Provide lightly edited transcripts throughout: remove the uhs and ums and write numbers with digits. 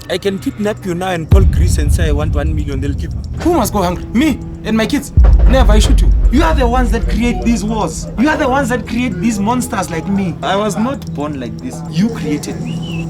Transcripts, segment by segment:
I can kidnap you now and call Greece and say I want 1 million, they'll give me. Who must go hungry? Me and my kids. Never, I shoot you. You are the ones that create these wars. You are the ones that create these monsters like me. I was not born like this. You created me.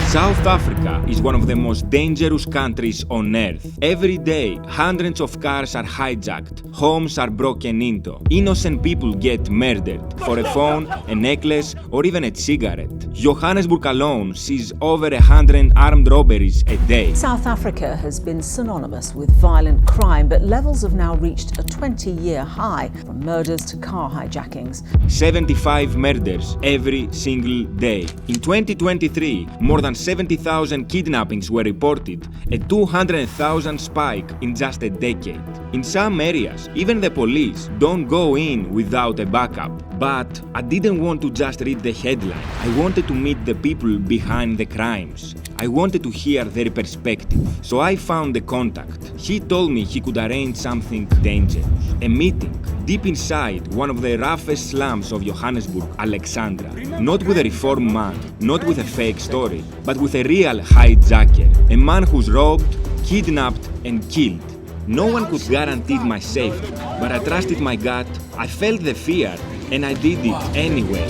South Africa is one of the most dangerous countries on earth. Every day, hundreds of cars are hijacked, homes are broken into, innocent people get murdered for a phone, a necklace, or even a cigarette. Johannesburg alone sees over 100 armed robberies a day. South Africa has been synonymous with violent crime, but levels have now reached a 20-year high, from murders to car hijackings. 75 murders every single day. In 2023, more than 70,000 kidnappings were reported, a 200,000 spike in just a decade. In some areas, even the police don't go in without a backup. But I didn't want to just read the headline. I wanted to meet the people behind the crimes. I wanted to hear their perspective. So I found a contact. He told me he could arrange something dangerous. A meeting deep inside one of the roughest slums of Johannesburg, Alexandra. Not with a reformed man, not with a fake story, but with a real hijacker. A man who's robbed, kidnapped, and killed. No one could guarantee my safety, but I trusted my gut, I felt the fear, and I did it anyway.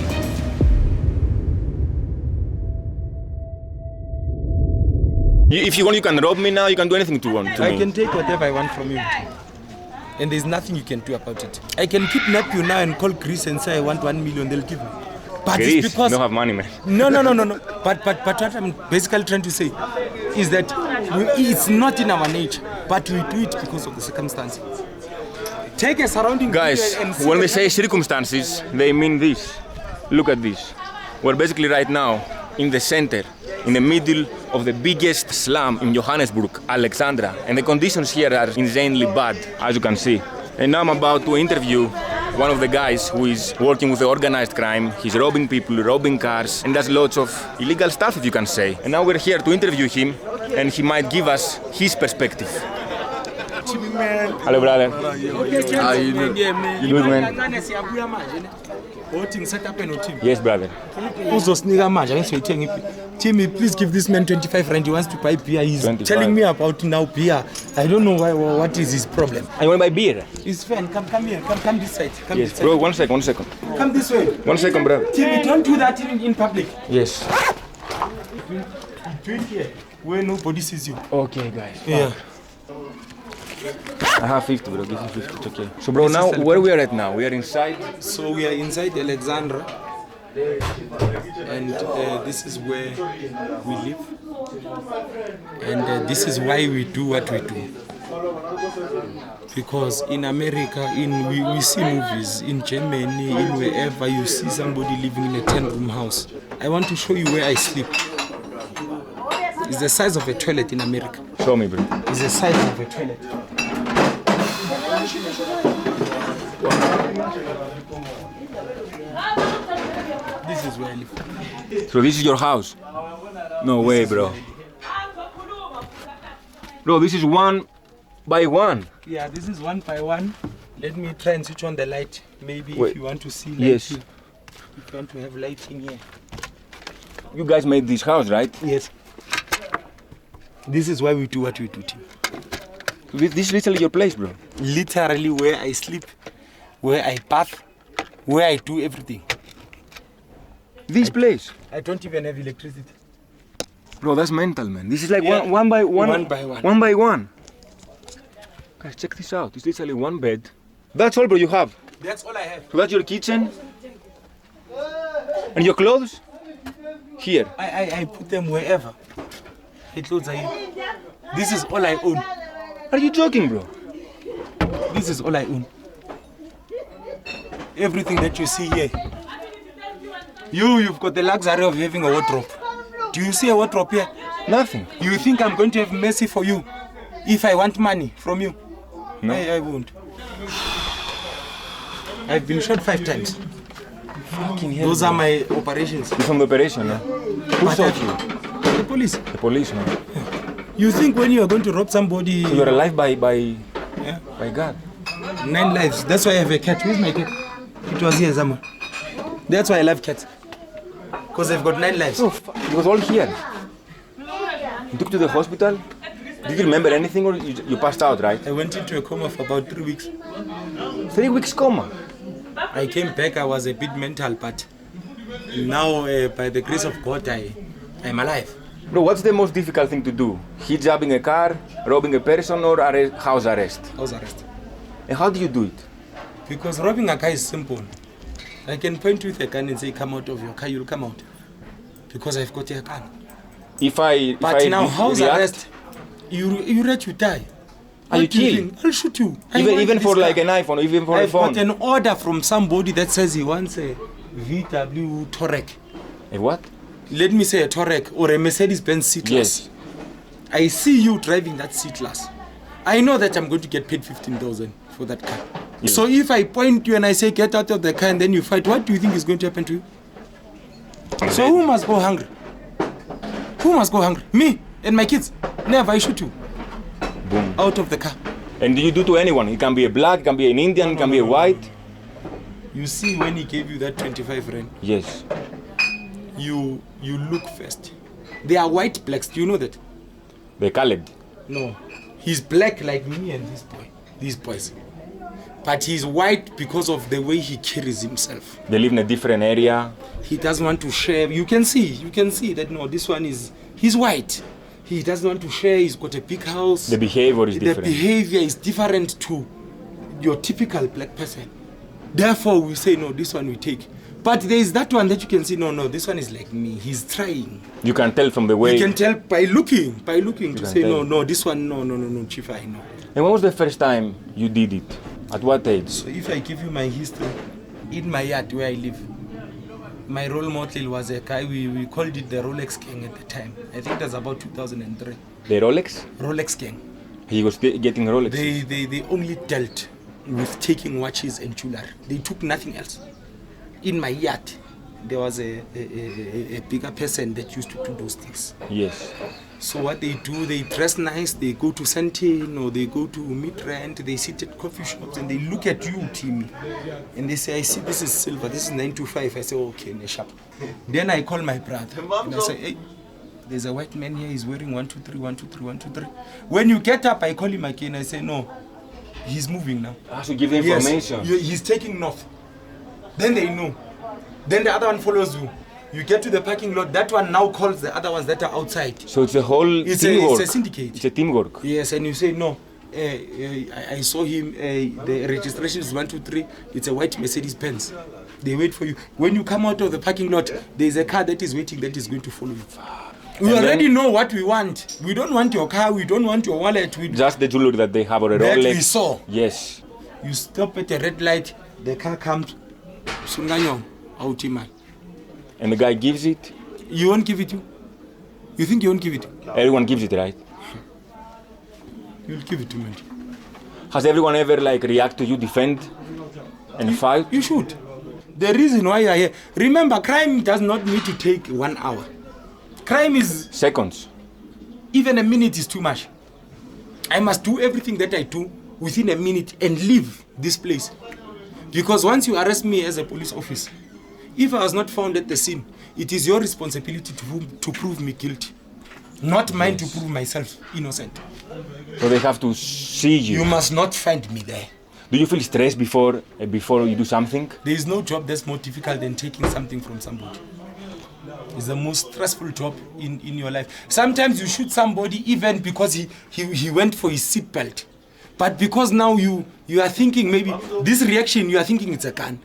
If you want, you can rob me now, you can do anything to me. I can take whatever I want from you. And there's nothing you can do about it. I can kidnap you now and call Greece and say I want 1 million, they'll give me. But Greece, it's because... don't have money, man. No. But what I'm basically trying to say is that it's not in our nature, but we do it because of the circumstances. Take a surrounding... Guys, when they say circumstances, they mean this. Look at this. We're basically right now in the center, in the middle of the biggest slum in Johannesburg, Alexandra. And the conditions here are insanely bad, as you can see. And now I'm about to interview one of the guys who is working with the organized crime. He's robbing people, robbing cars, and does lots of illegal stuff, if you can say. And now we're here to interview him, and he might give us his perspective. Timmy, man. Hello, brother. How you doing? You good, man? Yes, brother. Timmy, please give this man 25 rand. He wants to buy beer. He's 25. telling me about now beer. I don't know what is his problem. I want to buy beer. It's fine. Come here. Come this side. Come Yes, this side. bro, one second. Come this way. 1 second, brother. Timmy, don't do that in public. Yes. Do it here, where nobody sees you. Okay, guys. Yeah. I have 50, bro. Give me 50. It's okay. So, bro, now where we are at now? We are inside. So we are inside Alexandra, and this is where we live, and this is why we do what we do. Because in America, we see movies, in Germany, in wherever you see somebody living in a 10-room house. I want to show you where I sleep. It's the size of a toilet in America. Show me, bro. It's the size of a toilet. This is where I live. So this is your house? No way, bro. Bro, this is 1 by 1. Yeah, this is 1 by 1. Let me try and switch on the light. Maybe Wait. if you want to see light. Yes. Here. If you want to have light in here. You guys made this house, right? Yes. This is why we do what we do, Tim. This is literally your place, bro. Literally where I sleep, where I bath, where I do everything. This place? I don't even have electricity. Bro, that's mental, man. This is like one by one. 1 by 1. 1 by 1. Guys, check this out. It's literally 1 bed. That's all, bro, you have. That's all I have. So that's your kitchen? And your clothes? Here. I put them wherever. The clothes are here. This is all I own. Are you joking, bro? This is all I own. Everything that you see here. You've got the luxury of having a wardrobe. Do you see a wardrobe here? Nothing. You think I'm going to have mercy for you if I want money from you? No. I won't. I've been shot 5 times. Fucking hell. Those are my operations. You're from the operation, huh? Who shot you? The police. The police, man. You think when you are going to rob somebody... So you're alive by God. 9 lives. That's why I have a cat. Where's my cat? It was here somewhere. That's why I love cats. Because I've got 9 lives. Oh, fuck. It was all here. You took to the hospital? Did you remember anything or you passed out, right? I went into a coma for about 3 weeks. 3 weeks coma? I came back, I was a bit mental, but now by the grace of God, I'm alive. Bro, what's the most difficult thing to do? Hijabbing a car, robbing a person, or house arrest? House arrest. And how do you do it? Because robbing a car is simple. I can point with a gun and say, come out of your car, you'll come out. Because I've got a gun. But now, house arrest, you ready to die. Are you kidding? I'll shoot you. Even for like an iPhone, even for a phone? I've got an order from somebody that says he wants a VW Touareg. A what? Let me say a Touareg or a Mercedes-Benz C-Class. Yes. I see you driving that C-Class. I know that I'm going to get paid 15,000 for that car. Yes. So if I point you and I say get out of the car and then you fight, what do you think is going to happen to you? So who must go hungry? Who must go hungry? Me and my kids. Never, I shoot you. Boom. Out of the car. And do you do to anyone? It can be a black, it can be an Indian, it can be a white. You see when he gave you that 25 rand? Yes. You look first. They are white blacks, do you know that? They're colored. No. He's black like me and this boy. These boys. But he's white because of the way he carries himself. They live in a different area. He doesn't want to share. You can see that no, this one he's white. He doesn't want to share, he's got a big house. The behavior is different. The behavior is different to your typical black person. Therefore, we say, no, this one we take. But there is that one that you can see, no, this one is like me. He's trying. You can tell from the way. You can tell by looking to say, tell. no, this one, no, Chief, I know. And when was the first time you did it? At what age? So if I give you my history, in my yard where I live, my role model was a guy, we called it the Rolex Gang at the time. I think that's about 2003. The Rolex? Rolex Gang. He was getting Rolex. They only dealt with taking watches and jewelry. They took nothing else. In my yard, there was a bigger person that used to do those things. Yes. So what they do, they dress nice, they go to Santin or they go to Midrand, they sit at coffee shops and they look at you, Timmy. And they say, I see this is silver, this is 925. I say, okay, Neshap. Then I call my brother and I say, hey, there's a white man here, he's wearing 123, 123, 123. When you get up, I call him again, I say, no, he's moving now. I have to give the information. Yes, he's taking north. Then they know. Then the other one follows you. You get to the parking lot, that one now calls the other ones that are outside. So it's a whole It's teamwork. a syndicate. It's a teamwork. Yes, and you say, no, I saw him, the registration is 123, it's a white Mercedes-Benz. They wait for you. When you come out of the parking lot, there's a car that is waiting that is going to follow you. We already know what we want. We don't want your car, we don't want your wallet. Just the jewelry that they have or a that Rolex. we saw. Yes. You stop at a red light, the car comes, Sunganyong, Autiman. And the guy gives it. You won't give it you? You think you won't give it? Everyone gives it, right? You'll give it to me. Has everyone ever react to you, defend and fight? You should. The reason why you are here. Remember, crime does not need to take 1 hour. Crime is... Seconds. Even a minute is too much. I must do everything that I do within a minute and leave this place. Because once you arrest me as a police officer, if I was not found at the scene, it is your responsibility to prove me guilty. Not mine to prove myself innocent. So they have to see you. You must not find me there. Do you feel stressed before you do something? There is no job that's more difficult than taking something from somebody. It's the most stressful job in your life. Sometimes you shoot somebody even because he went for his seatbelt. But because now you are thinking maybe this reaction, you are thinking it's a gun.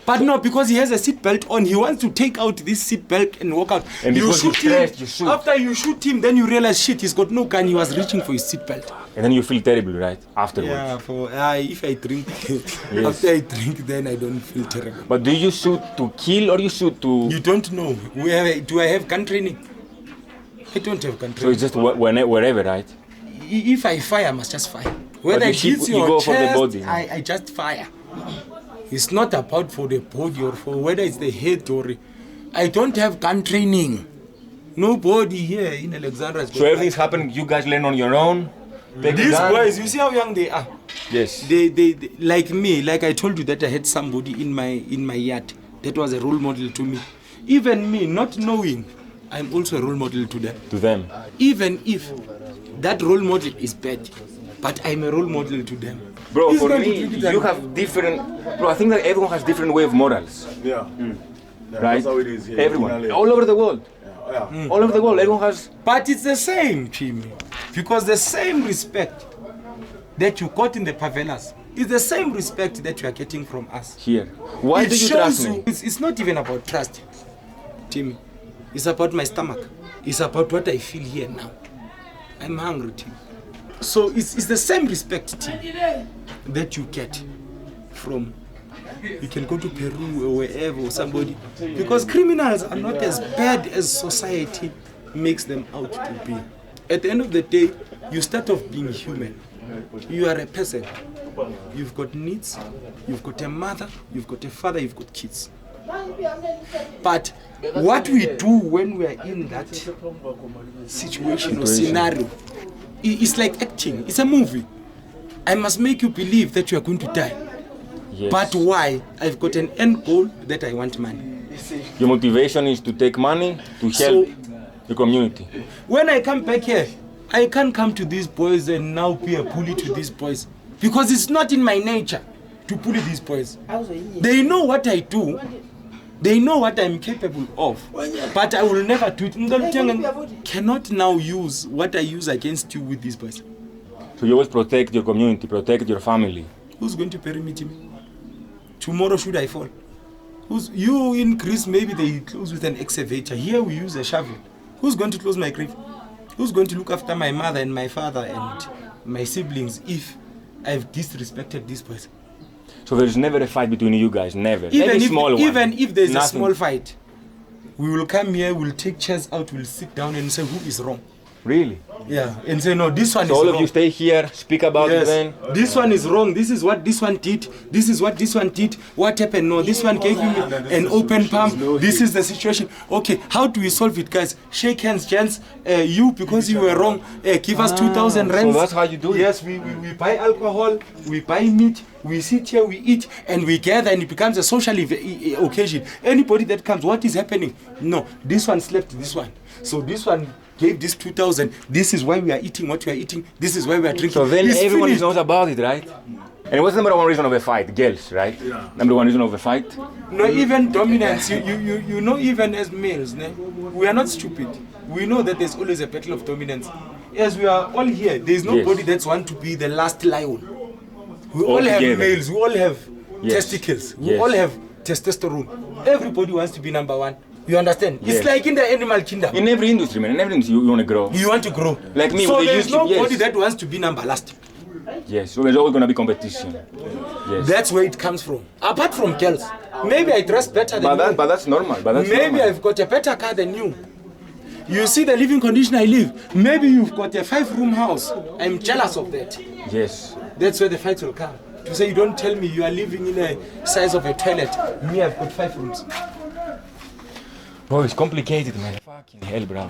But no, because he has a seatbelt on, he wants to take out this seatbelt and walk out. And because you shoot. After you shoot him, then you realize, shit, he's got no gun, he was reaching for his seatbelt. And then you feel terrible, right? Afterwards. Yeah, if I drink, yes. After I drink, then I don't feel terrible. But do you shoot to kill or you shoot to... You don't know. Do I have gun training? I don't have gun training. So it's just wherever, right? If I fire, I must just fire. Whether it hits your go chest, for the body. I just fire. It's not about for the body or for whether it's the head or... I don't have gun training. Nobody here in Alexandra has got... So everything's happening, you guys learn on your own? These boys, you see how young they are? Yes. They like me, like I told you that I had somebody in my yard that was a role model to me. Even me, not knowing I'm also a role model to them. To them. Even if that role model is bad, but I'm a role model to them. Bro, He's for going to me, treat it like- you have different... Bro, I think that everyone has different way of morals. Yeah. Right? That's how it is here. Everyone. All over the world. Yeah. All over the world, everyone has... But it's the same, Timmy. Because the same respect that you got in the favelas is the same respect that you are getting from us. Here. Why It do you shows trust you- me? It's not even about trust, Timmy. It's about my stomach. It's about what I feel here now. I'm hungry, Timmy. So it's the same respect, Timmy, that you get from... You can go to Peru or wherever or somebody. Because criminals are not as bad as society makes them out to be. At the end of the day, you start off being human. You are a person. You've got needs, you've got a mother, you've got a father, you've got kids. But what we do when we are in that situation or scenario, it's like acting. It's a movie. I must make you believe that you are going to die. Yes. But why? I've got an end goal that I want money. Your motivation is to take money to help the community. When I come back here, I can't come to these boys and now be a bully to these boys. Because it's not in my nature to bully these boys. They know what I do. They know what I'm capable of. But I will never do it. Cannot now use what I use against you with these boys. So you always protect your community, protect your family. Who's going to bury me, Timmy? Tomorrow should I fall? You in Greece, maybe they close with an excavator. Here we use a shovel. Who's going to close my grave? Who's going to look after my mother and my father and my siblings if I've disrespected these boys? So there's never a fight between you guys, never. Maybe Even small one. even if there's Nothing. a small fight, we will come here, we'll take chairs out, we'll sit down and say who is wrong. Really? Yeah, and say no, this one So is all wrong. of you stay here, speak about it Yes. then? This one is wrong. This is what this one did. This is what this one did. What happened? No, this one gave him an open palm. This is the situation. Okay, how do we solve it, guys? Shake hands, gents. You, because you were wrong, give us 2,000 rands. So that's how you do it? Yes, we buy alcohol, we buy meat, we sit here, we eat, and we gather, and it becomes a social occasion. Anybody that comes, what is happening? No, this one slept this one. So this one gave this 2,000. This is why we are eating what we are eating. This is why we are drinking. So then It's everyone finished. knows about it, right? And what's the number one reason of a fight? Girls, right? Yeah. Number one reason of a fight? No, even dominance. You know, even as males, ne? We are not stupid. We know that there's always a battle of dominance. As we are all here, there's nobody that's want to be the last lion. We all have together. males. We all have Yes. testicles. We Yes. all have testosterone. Everybody wants to be number one. You understand? Yes. It's like in the animal kingdom. In every industry, man. In every industry, you want to grow. You want to grow. Like me so with the there's YouTube, nobody yes. that wants to be number last. Yes, so there's always going to be competition. Yes. That's where it comes from. Apart from girls. Maybe I dress better than you. But that's normal. Maybe normal. I've got a better car than you. You see the living condition I live. Maybe you've got a 5-room house. I'm jealous of that. Yes. That's where the fight will come. To say you don't tell me you are living in a size of a toilet. Me, I've got 5 rooms. Bro, it's complicated, man. Fucking hell, bro.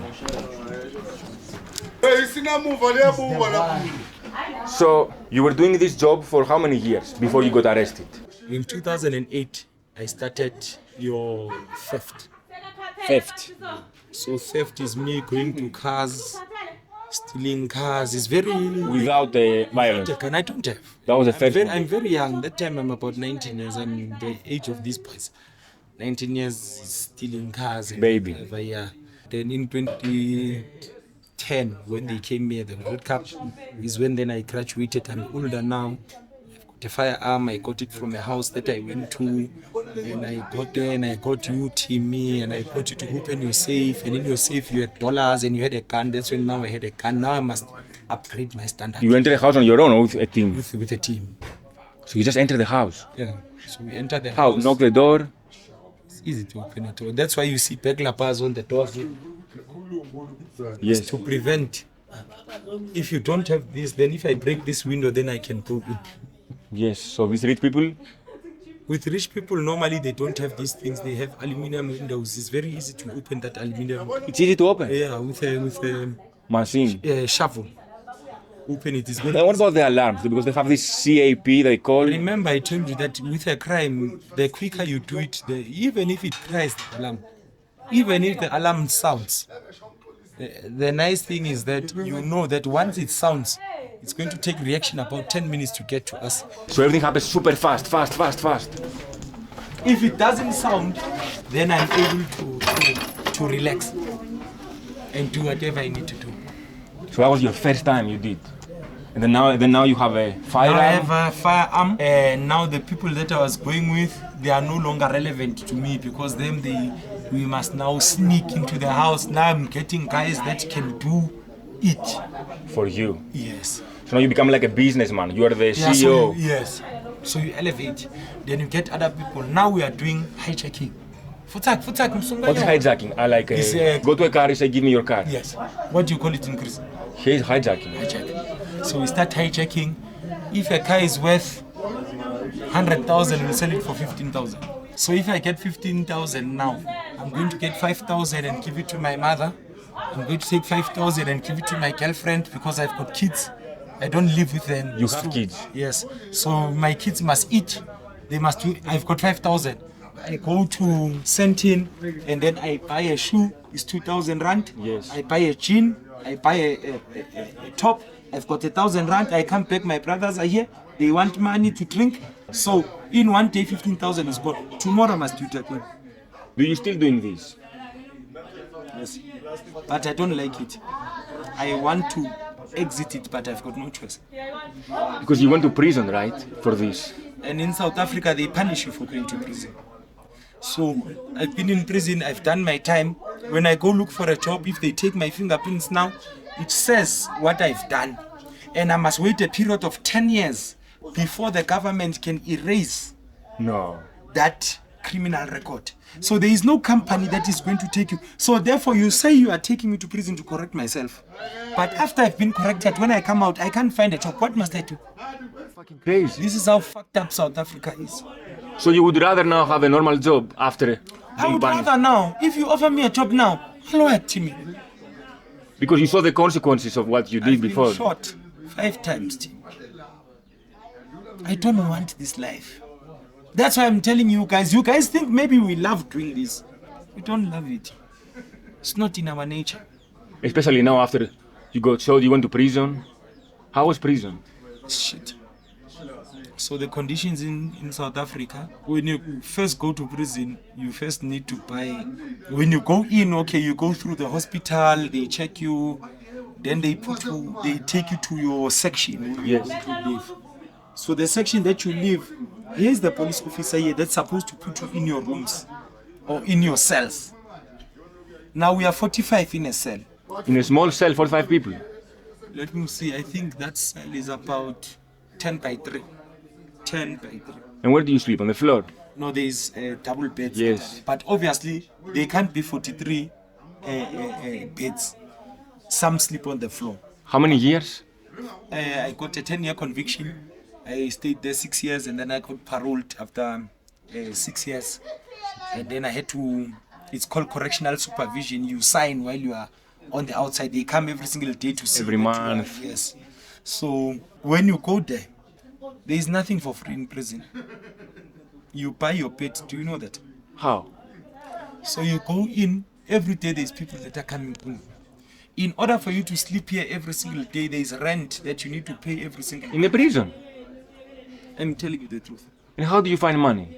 So, you were doing this job for how many years before you got arrested? In 2008, I started your theft. Theft. So theft is me going to cars, stealing cars. It's very... Without violence. And I don't have. That was the first one. I'm very young. That time I'm about 19 years. I'm the age of these boys. 19 years stealing cars. And Baby. whatever, yeah. Then in 2010, when they came here, the World Cup, is when then I graduated. I'm older now. I've got a firearm. I got it from a house that I went to. And I got there and I got you, Timmy, and I got you to open your safe. And in your safe you had dollars and you had a gun. That's when now I had a gun. Now I must upgrade my standard. You entered the house on your own or with a team? With a team. So you just entered the house? Yeah. So we entered the How? house. Knock the door? It's easy to open it. That's why you see burglar bars on the doors. Yes. To prevent. If you don't have this, then if I break this window, then I can go in. Yes, so these rich people? With rich people, normally they don't have these things. They have aluminum windows. It's very easy to open that aluminum. It's easy to open? Yeah, with a Machine. shovel. Open it. It's very Now what about the alarms? Because they have this CAP they call. Remember, I told you that with a crime, the quicker you do it, even if it cries the alarm, even if the alarm sounds, the nice thing is that you know that once it sounds, it's going to take reaction about 10 minutes to get to us. So everything happens super fast. If it doesn't sound, then I'm able to relax and do whatever I need to do. So that was your first time you did? And then now you have a firearm? Now I have a firearm, and now the people that I was going with, they are no longer relevant to me because we must now sneak into the house. Now I'm getting guys that can do it. For you? Yes. So now you become like a businessman. You are the CEO. So yes. So you elevate. Then you get other people. Now we are doing hijacking. What's hijacking? I like go to a car and say, give me your car. Yes. What do you call it in Greece? Here's hijacking. Hijacking. So we start hijacking. If a car is worth 100,000, we'll sell it for 15,000. So if I get 15,000 now, I'm going to get 5,000 and give it to my mother. I'm going to take 5,000 and give it to my girlfriend because I've got kids. I don't live with them. You have kids? Yes. So my kids must eat. They must do. I've got 5,000. I go to Sentin and then I buy a shoe. It's 2,000 rand. Yes. I buy a jean. I buy a top. I've got 1,000 rand. I come back. My brothers are here. They want money to drink. So in one day, 15,000 is gone. Tomorrow I must do it again. Do you still doing this? Yes. But I don't like it. I want to exit it, but I've got no choice. Because you went to prison, right, for this? And in South Africa, they punish you for going to prison. So I've been in prison, I've done my time. When I go look for a job, if they take my fingerprints now, it says what I've done. And I must wait a period of 10 years before the government can erase that criminal record. So there is no company that is going to take you. So therefore you say you are taking me to prison to correct myself. But after I've been corrected, when I come out, I can't find a job. What must I do? Fucking crazy. This is how fucked up South Africa is. So you would rather now have a normal job after I would rather now. If you offer me a job now, I'll work, Timmy. Because you saw the consequences of what you did before. I've been shot 5 times, Timmy. I don't want this life. That's why I'm telling you guys. You guys think maybe we love doing this. We don't love it. It's not in our nature. Especially now after you got shot, you went to prison. How was prison? Shit. So the conditions in South Africa, when you first go to prison, you first need to buy. When you go in, okay, you go through the hospital, they check you, then they take you to your section. Yes. To live. So the section that you live, here's the police officer here that's supposed to put you in your rooms or in your cells. Now we are 45 in a cell. In a small cell, 45 people? Let me see, I think that cell is about 10 by 3. 10 by 3. And where do you sleep? On the floor? No, there's double beds. Yes. But obviously, they can't be 43 beds. Some sleep on the floor. How many years? I got a 10-year conviction. I stayed there 6 years and then I got paroled after 6 years. And then I had to, it's called correctional supervision. You sign while you are on the outside. They come every single day to see. Every month. Yes. So when you go there, there is nothing for free in prison. You buy your bed. Do you know that? How? So you go in, every day there's people that are coming in. In order for you to sleep here every single day, there's rent that you need to pay every single day. In the prison? I'm telling you the truth. And how do you find money?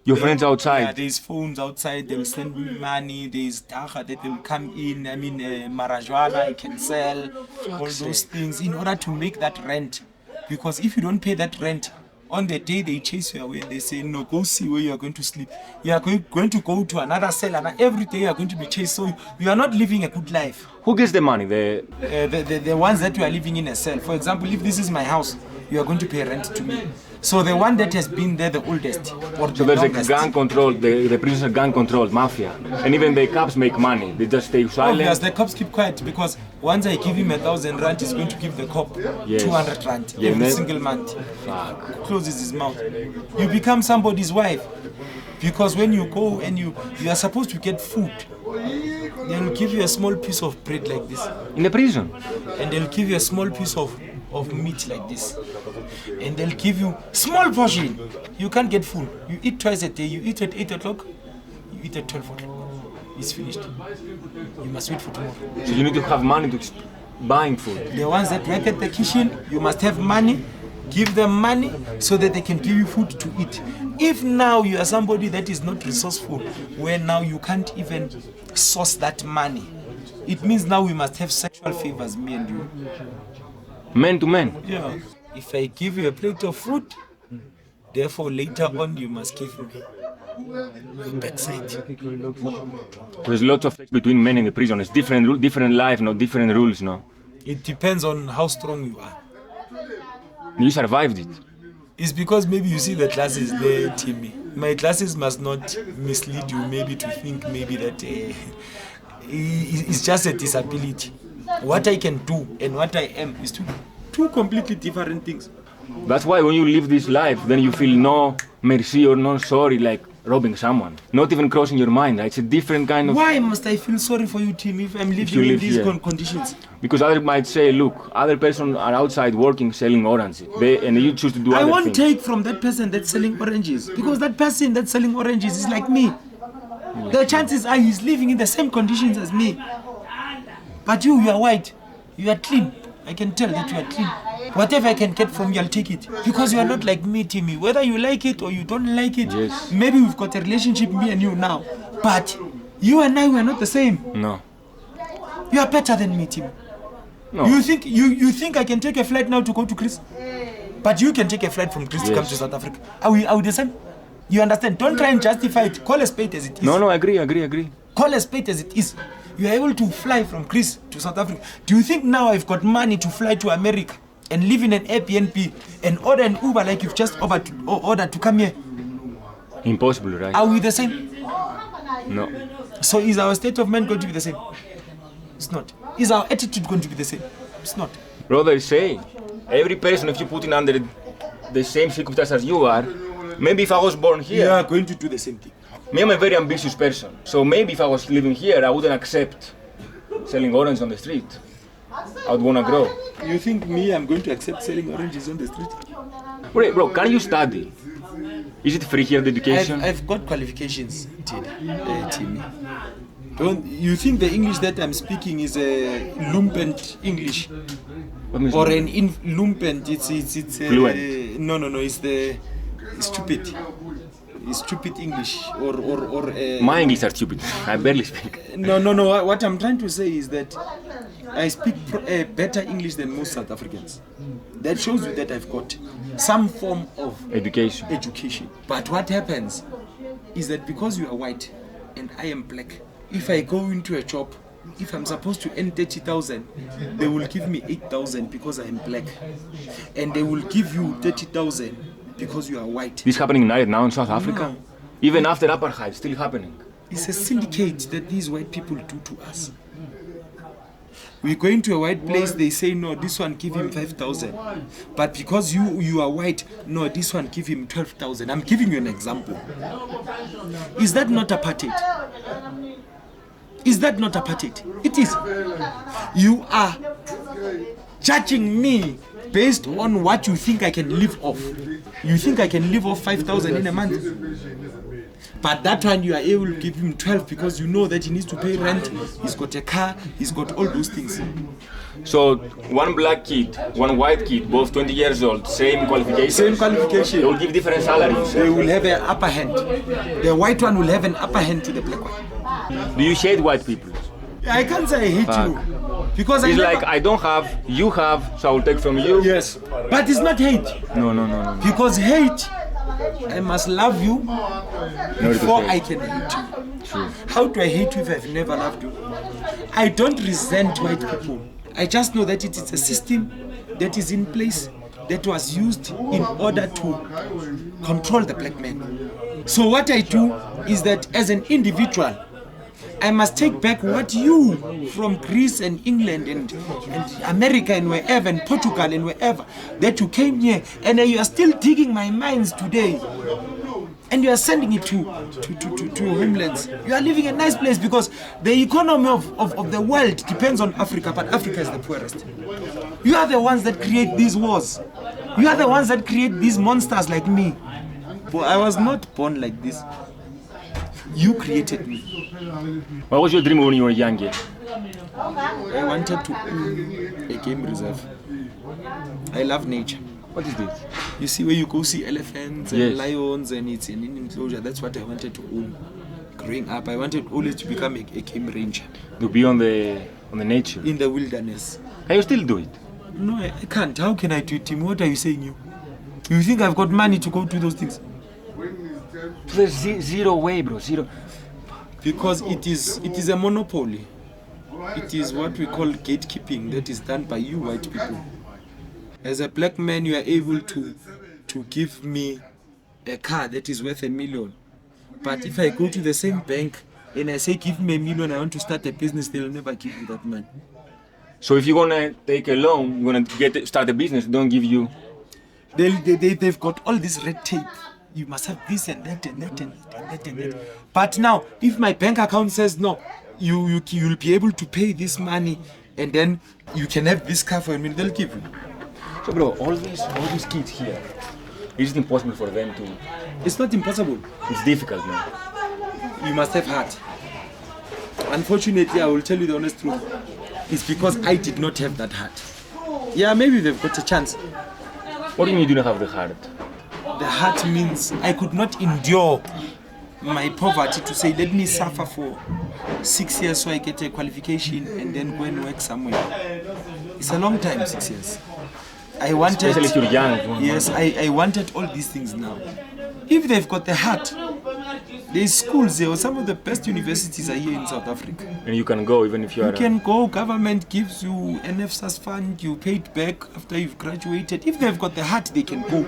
Your friends outside? Yeah, there's phones outside, they'll send me money, there's dacha that will come in, marajwana I can sell, all those things in order to make that rent. Because if you don't pay that rent, on the day they chase you away and they say, no, go see where you are going to sleep. You are going to go to another cell and every day you are going to be chased. So you are not living a good life. Who gets the money? The ones that you are living in a cell. For example, if this is my house, you are going to pay rent to me. So the one that has been there the oldest or the So there's longest, a gang control, the prisons are gang controlled, mafia. And even the cops make money, they just stay silent. Yes, the cops keep quiet because once I give him 1,000 rand, he's going to give the cop 200 rand every single month. Fuck. Closes his mouth. You become somebody's wife because when you go and you are supposed to get food, they'll give you a small piece of bread like this. In the prison? And they'll give you a small piece of meat like this. And they'll give you small portion. You can't get full. You eat twice a day. You eat at 8 o'clock, you eat at 12 o'clock. it's finished. You must wait for tomorrow. So you need to have money to buying food. The ones that work at the kitchen, you must have money. Give them money so that they can give you food to eat. If now you are somebody that is not resourceful, where now you can't even source that money, it means now we must have sexual favors, me and you. Men to men. Yeah. If I give you a plate of food, therefore later on you must give me backside. There's lots of sex between men in the prison. It's different life, no different rules, no. It depends on how strong you are. You survived it. It's because maybe you see the classes there, Timmy. My classes must not mislead you maybe to think maybe that it's just a disability. What I can do and what I am is two completely different things. That's why when you live this life, then you feel no mercy or no sorry, like robbing someone. Not even crossing your mind. It's a different kind of... Why must I feel sorry for you, Tim, if I'm living in these conditions? Because others might say, look, other person are outside working, selling oranges. And you choose to do other things. I won't take from that person that's selling oranges. Because that person that's selling oranges is like me. The chances are he's living in the same conditions as me. But you are white. You are clean. I can tell that you are clean. Whatever I can get from you, I'll take it. Because you are not like me, Timmy. Whether you like it or you don't like it, yes. Maybe we've got a relationship, me and you now. But you and I, we are not the same. No. You are better than me, Timmy. No. You think I can take a flight now to go to Greece? But you can take a flight from Greece to come to South Africa. Are we the same? You understand? Don't try and justify it. Call a spade as it is. No, agree. Call a spade as it is. You are able to fly from Greece to South Africa. Do you think now I've got money to fly to America and live in an Airbnb and order an Uber like you've just ordered to come here? Impossible, right? Are we the same? No. So is our state of mind going to be the same? It's not. Is our attitude going to be the same? It's not. Brother, say, every person, if you put in under the same circumstances as you are, maybe if I was born here... You are going to do the same thing. Me, I'm a very ambitious person. So maybe if I was living here, I wouldn't accept selling oranges on the street. I would want to grow. You think me, I'm going to accept selling oranges on the street? Wait, bro, can you study? Is it free here, the education? I've got qualifications, Timmy. You think the English that I'm speaking is a lumpen English? Or an lumpen, it's fluent? No, it's the stupid. It's stupid English or My English are stupid. I barely speak. No. What I'm trying to say is that I speak better English than most South Africans. That shows you that I've got some form of education. But what happens is that because you are white and I am black, if I go into a shop, if I'm supposed to earn 30,000, they will give me 8,000 because I am black, and they will give you 30,000 because you are white. This is happening right now in South Africa? No. Even after apartheid, still happening. It's a syndicate that these white people do to us. We go into a white place, they say, no, this one give him 5,000. But because you are white, no, this one give him 12,000. I'm giving you an example. Is that not apartheid? Is that not apartheid? It is. You are judging me based on what you think I can live off. You think I can live off 5,000 in a month? But that one you are able to give him 12 because you know that he needs to pay rent, he's got a car, he's got all those things. So one black kid, one white kid, both 20 years old, same qualification? Same qualification. They will give different salaries. They will have an upper hand. The white one will have an upper hand to the black one. Do you hate white people? I can't say I hate you. Because it's like I don't have, you have, so I will take from you. Yes. But it's not hate. No. Because hate, I must love you before I can hate you. True. How do I hate you if I've never loved you? I don't resent white people. I just know that it is a system that is in place that was used in order to control the black man. So what I do is that as an individual, I must take back what you from Greece and England and America and wherever, and Portugal and wherever, that you came here and you are still digging my mines today and you are sending it to homelands. You are living in a nice place because the economy of the world depends on Africa, but Africa is the poorest. You are the ones that create these wars. You are the ones that create these monsters like me. But I was not born like this. You created me. What was your dream when you were young? I wanted to own a game reserve. I love nature. What is this? You see where you go see elephants and Yes. lions and it's in an enclosure. That's what I wanted to own. Growing up, I wanted always to become a game ranger. To be on the nature. In the wilderness. Can you still do it? No, I can't. How can I do it, Tim? What are you saying, you? You think I've got money to go do those things? There's zero way, bro. Zero. Because it is a monopoly. It is what we call gatekeeping that is done by you white people. As a black man, you are able to give me a car that is worth $1 million. But if I go to the same bank and I say, give me $1 million, I want to start a business, they'll never give you that money. So if you're gonna take a loan, you're gonna start a business, don't give you. They've got all this red tape. You must have this and that and that and that and that and that. But now, if my bank account says no, you'll be able to pay this money and then you can have this car for $1 million, they'll give you. So bro, all these kids here, is it impossible for them to? It's not impossible. It's difficult, man. You must have heart. Unfortunately, I will tell you the honest truth. It's because I did not have that heart. Yeah, maybe they've got a chance. What do you mean you don't have the heart? The heart means I could not endure my poverty to say, let me suffer for 6 years so I get a qualification and then go and work somewhere. It's a long time, 6 years. I wanted, especially if you're young. Yes, I wanted all these things now. If they've got the heart, there's schools there, some of the best universities are here in South Africa. And you can go even if you are. You can go, government gives you an FSAS fund, you paid back after you've graduated. If they've got the heart, they can go.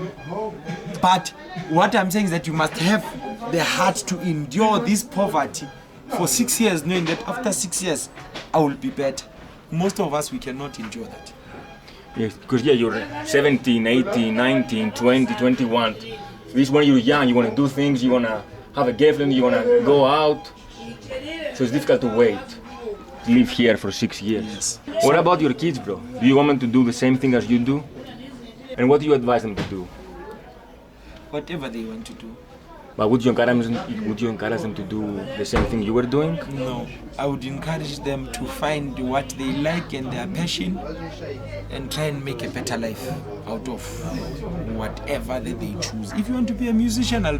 But what I'm saying is that you must have the heart to endure this poverty for 6 years, knowing that after 6 years, I will be better. Most of us, we cannot endure that. Yes, because you're 17, 18, 19, 20, 21. This when you're young, you want to do things, you want to have a girlfriend, you want to go out. So it's difficult to wait, to live here for 6 years. Yes. What about your kids, bro? Do you want them to do the same thing as you do? And what do you advise them to do? Whatever they want to do. But would you encourage them to do the same thing you were doing? No, I would encourage them to find what they like and their passion and try and make a better life out of whatever that they choose. If you want to be a musician, I'll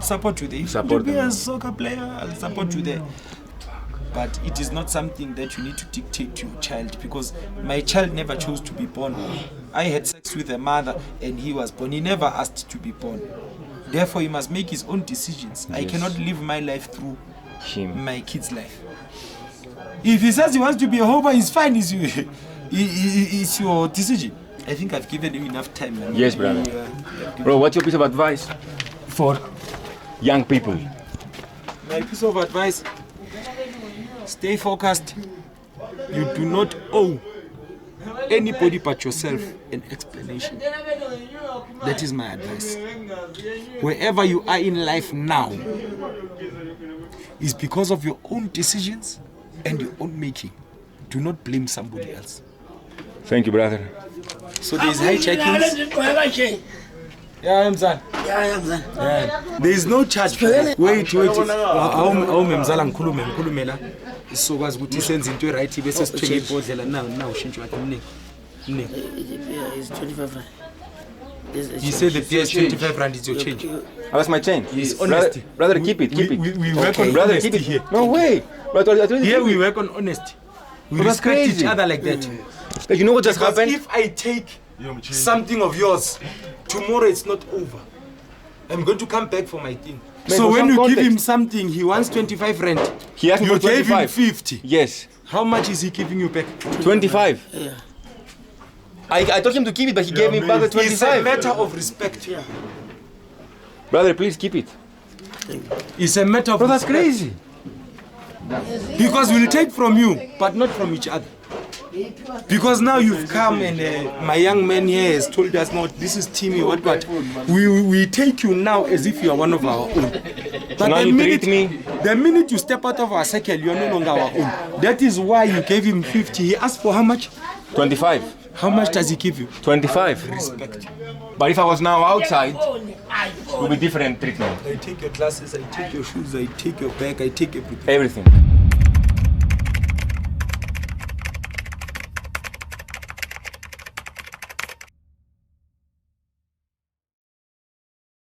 support you there. If you want to be a soccer player, I'll support you there. But it is not something that you need to dictate to your child, because my child never chose to be born. I had sex with a mother and he was born. He never asked to be born. Therefore, he must make his own decisions. Yes. I cannot live my life through my kid's life. If he says he wants to be a hobo, it's fine. It's your decision. I think I've given him enough time. Man. Yes, brother. Bro, what's your piece of advice for young people? My piece of advice: stay focused. You do not owe anybody but yourself an explanation. That is my advice. Wherever you are in life now is because of your own decisions and your own making. Do not blame somebody else. Thank you, brother. So there's hijackings. Yeah, I'm son. There is no charge. Wait. Awumemzala ngikhulume la. Sizokwazi ukuthi senze into right bese sithenge ibhodlela now ushintsho wakhe mningi. It's 25 rand. You said the PS 25 rand is your change. Oh, that's my change. Yes, honesty. Brother, keep it. We work on brother, honesty keep it here. No way. Here we work on honesty. We respect each other like that. You know what just Because happened? if I take something of yours, tomorrow it's not over. I'm going to come back for my thing. Man, so for when some you context, give him something, he wants 25 rand. He asked me You for gave 25. him 50. Yes. How much is he giving you back? 25. Yeah. I told him to keep it, but he gave me back the It's a 25. matter of respect. Yeah. Brother, please keep it. It's a matter of Bro, that's respect. crazy. Because we'll take from you, but not from each other. Because now you've come and my young man here has told us, no, this is Timmy, what. We take you now as if you are one of our own. But now you treat me. The minute you step out of our circle, you are no longer our own. That is why you gave him 50. He asked for how much? 25. How much does he give you? 25. Respect. But if I was now outside, it would be different treatment. I take your glasses, I take your shoes, I take your bag, I take everything. Everything.